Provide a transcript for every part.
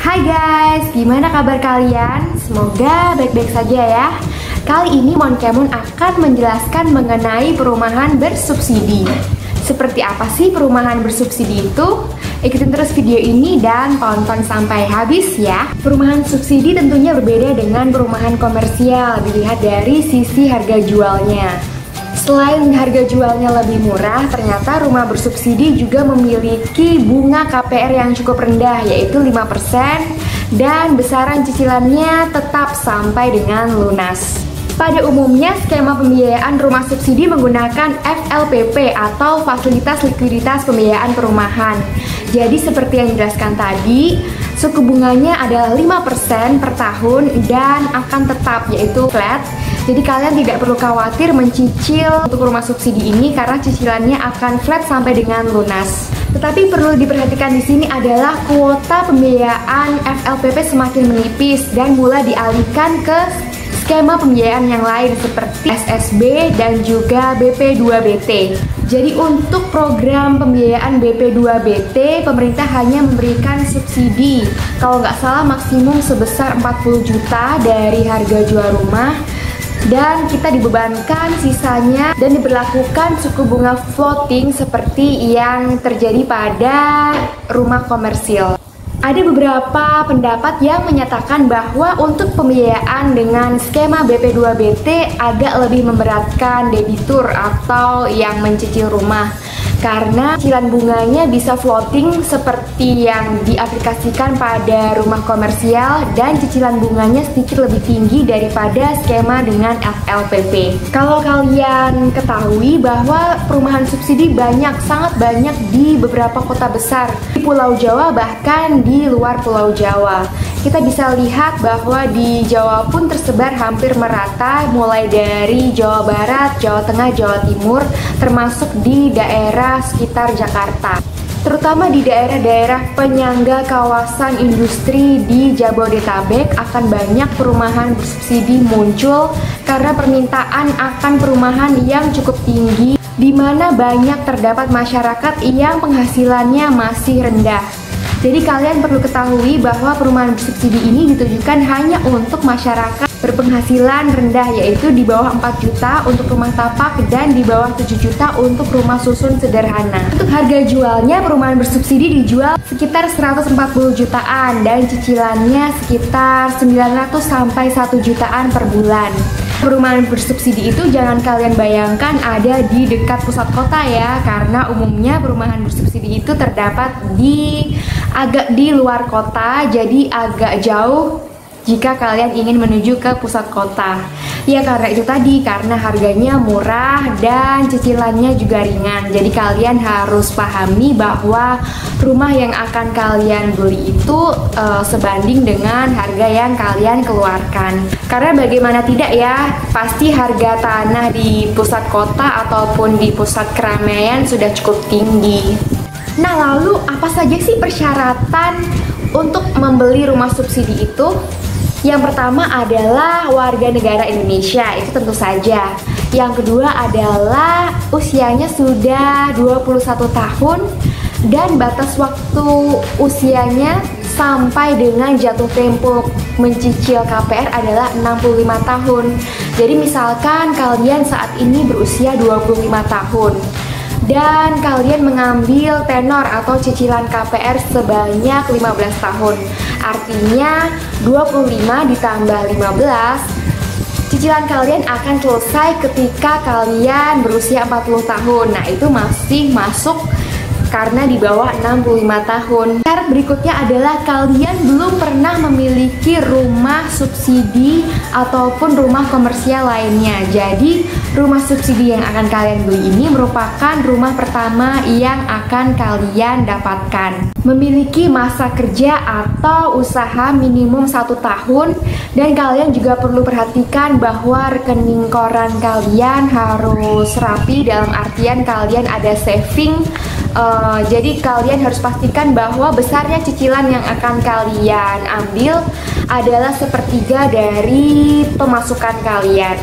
Hai guys, gimana kabar kalian? Semoga baik-baik saja ya. Kali ini Monkemon akan menjelaskan mengenai perumahan bersubsidi. Seperti apa sih perumahan bersubsidi itu? Ikutin terus video ini dan tonton sampai habis ya. Perumahan subsidi tentunya berbeda dengan perumahan komersial dilihat dari sisi harga jualnya. Selain harga jualnya lebih murah, ternyata rumah bersubsidi juga memiliki bunga KPR yang cukup rendah, yaitu 5%, dan besaran cicilannya tetap sampai dengan lunas. Pada umumnya, skema pembiayaan rumah subsidi menggunakan FLPP atau Fasilitas Likuiditas Pembiayaan Perumahan. Jadi seperti yang dijelaskan tadi, suku bunganya adalah 5% per tahun dan akan tetap, yaitu flat. Jadi kalian tidak perlu khawatir mencicil untuk rumah subsidi ini karena cicilannya akan flat sampai dengan lunas. Tetapi perlu diperhatikan di sini adalah kuota pembiayaan FLPP semakin menipis dan mulai dialihkan ke skema pembiayaan yang lain seperti SSB dan juga BP2BT. Jadi untuk program pembiayaan BP2BT, pemerintah hanya memberikan subsidi, kalau nggak salah maksimum sebesar 40 juta dari harga jual rumah, dan kita dibebankan sisanya dan diberlakukan suku bunga floating seperti yang terjadi pada rumah komersil. Ada beberapa pendapat yang menyatakan bahwa untuk pembiayaan dengan skema BP2BT agak lebih memberatkan debitur atau yang mencicil rumah karena cicilan bunganya bisa floating seperti yang diaplikasikan pada rumah komersial dan cicilan bunganya sedikit lebih tinggi daripada skema dengan FLPP. Kalau kalian ketahui bahwa perumahan subsidi sangat banyak di beberapa kota besar di Pulau Jawa, bahkan di luar Pulau Jawa. Kita bisa lihat bahwa di Jawa pun tersebar hampir merata, mulai dari Jawa Barat, Jawa Tengah, Jawa Timur, termasuk di daerah sekitar Jakarta. Terutama di daerah-daerah penyangga kawasan industri di Jabodetabek akan banyak perumahan bersubsidi muncul karena permintaan akan perumahan yang cukup tinggi, di mana banyak terdapat masyarakat yang penghasilannya masih rendah. Jadi kalian perlu ketahui bahwa perumahan bersubsidi ini ditujukan hanya untuk masyarakat berpenghasilan rendah, yaitu di bawah 4 juta untuk rumah tapak dan di bawah 7 juta untuk rumah susun sederhana. Untuk harga jualnya, perumahan bersubsidi dijual sekitar 140 jutaan dan cicilannya sekitar 900 sampai 1 jutaan per bulan. Perumahan bersubsidi itu jangan kalian bayangkan ada di dekat pusat kota ya, karena umumnya perumahan bersubsidi itu terdapat agak di luar kota, jadi agak jauh jika kalian ingin menuju ke pusat kota. Ya karena itu tadi, karena harganya murah dan cicilannya juga ringan. Jadi kalian harus pahami bahwa rumah yang akan kalian beli itu sebanding dengan harga yang kalian keluarkan. Karena bagaimana tidak ya, pasti harga tanah di pusat kota ataupun di pusat keramaian sudah cukup tinggi. Nah lalu apa saja sih persyaratan untuk membeli rumah subsidi itu? Yang pertama adalah warga negara Indonesia, itu tentu saja. Yang kedua adalah usianya sudah 21 tahun dan batas waktu usianya sampai dengan jatuh tempo mencicil KPR adalah 65 tahun. Jadi misalkan kalian saat ini berusia 25 tahun dan kalian mengambil tenor atau cicilan KPR sebanyak 15 tahun. Artinya 25 ditambah 15, cicilan kalian akan selesai ketika kalian berusia 40 tahun. Nah itu masih masuk karena di bawah 65 tahun. Syarat berikutnya adalah kalian belum pernah memiliki rumah subsidi ataupun rumah komersial lainnya. Jadi rumah subsidi yang akan kalian beli ini merupakan rumah pertama yang akan kalian dapatkan. Memiliki masa kerja atau usaha minimum 1 tahun, dan kalian juga perlu perhatikan bahwa rekening koran kalian harus rapi, dalam artian kalian ada saving. Jadi kalian harus pastikan bahwa besarnya cicilan yang akan kalian ambil adalah sepertiga dari pemasukan kalian.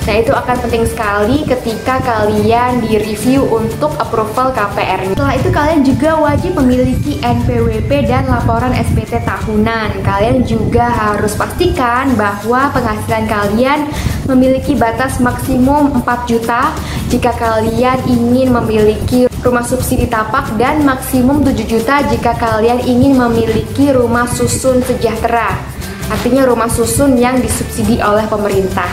Nah, itu akan penting sekali ketika kalian di-review untuk approval KPR-nya. Setelah itu kalian juga wajib memiliki NPWP dan laporan SPT tahunan. Kalian juga harus pastikan bahwa penghasilan kalian memiliki batas maksimum 4 juta jika kalian ingin memiliki rumah subsidi tapak dan maksimum 7 juta jika kalian ingin memiliki rumah susun sejahtera. Artinya rumah susun yang disubsidi oleh pemerintah.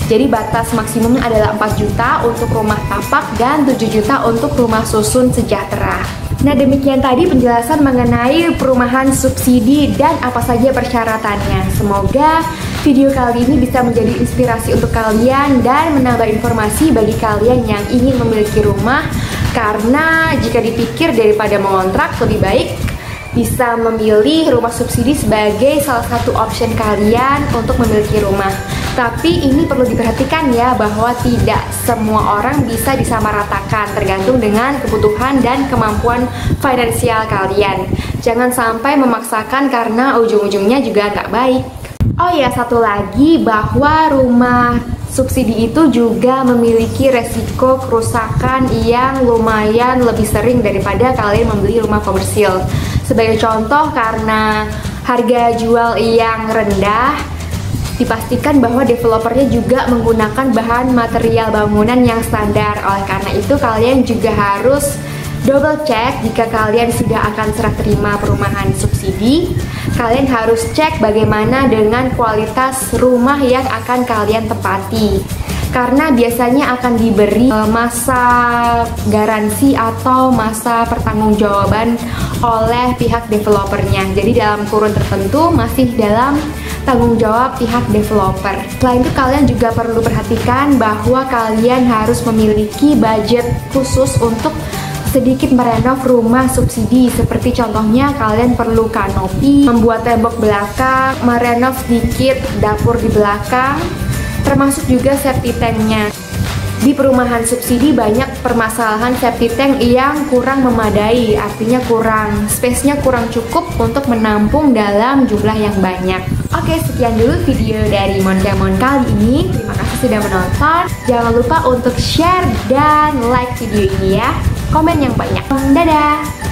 Jadi batas maksimumnya adalah 4 juta untuk rumah tapak dan 7 juta untuk rumah susun sejahtera. Nah, demikian tadi penjelasan mengenai perumahan subsidi dan apa saja persyaratannya. Semoga video kali ini bisa menjadi inspirasi untuk kalian dan menambah informasi bagi kalian yang ingin memiliki rumah. Karena jika dipikir daripada mengontrak, lebih baik bisa memilih rumah subsidi sebagai salah satu option kalian untuk memiliki rumah. Tapi ini perlu diperhatikan ya, bahwa tidak semua orang bisa disamaratakan, tergantung dengan kebutuhan dan kemampuan finansial kalian. Jangan sampai memaksakan karena ujung-ujungnya juga nggak baik. Oh ya, satu lagi, bahwa rumah subsidi itu juga memiliki resiko kerusakan yang lumayan lebih sering daripada kalian membeli rumah komersil. Sebagai contoh, karena harga jual yang rendah, dipastikan bahwa developernya juga menggunakan bahan material bangunan yang standar. Oleh karena itu, kalian juga harus double check jika kalian sudah akan serah terima perumahan subsidi. Kalian harus cek bagaimana dengan kualitas rumah yang akan kalian tempati, karena biasanya akan diberi masa garansi atau masa pertanggungjawaban oleh pihak developernya. Jadi dalam kurun tertentu masih dalam tanggung jawab pihak developer. Selain itu, kalian juga perlu perhatikan bahwa kalian harus memiliki budget khusus untuk sedikit merenov rumah subsidi. Seperti contohnya, kalian perlu kanopi, membuat tembok belakang, merenov sedikit dapur di belakang, termasuk juga septic tanknya. Di perumahan subsidi banyak permasalahan septic tank yang kurang memadai, artinya space-nya kurang cukup untuk menampung dalam jumlah yang banyak. Oke, sekian dulu video dari Monkemon kali ini. Terima kasih sudah menonton. Jangan lupa untuk share dan like video ini ya. Komen yang banyak. Dadah!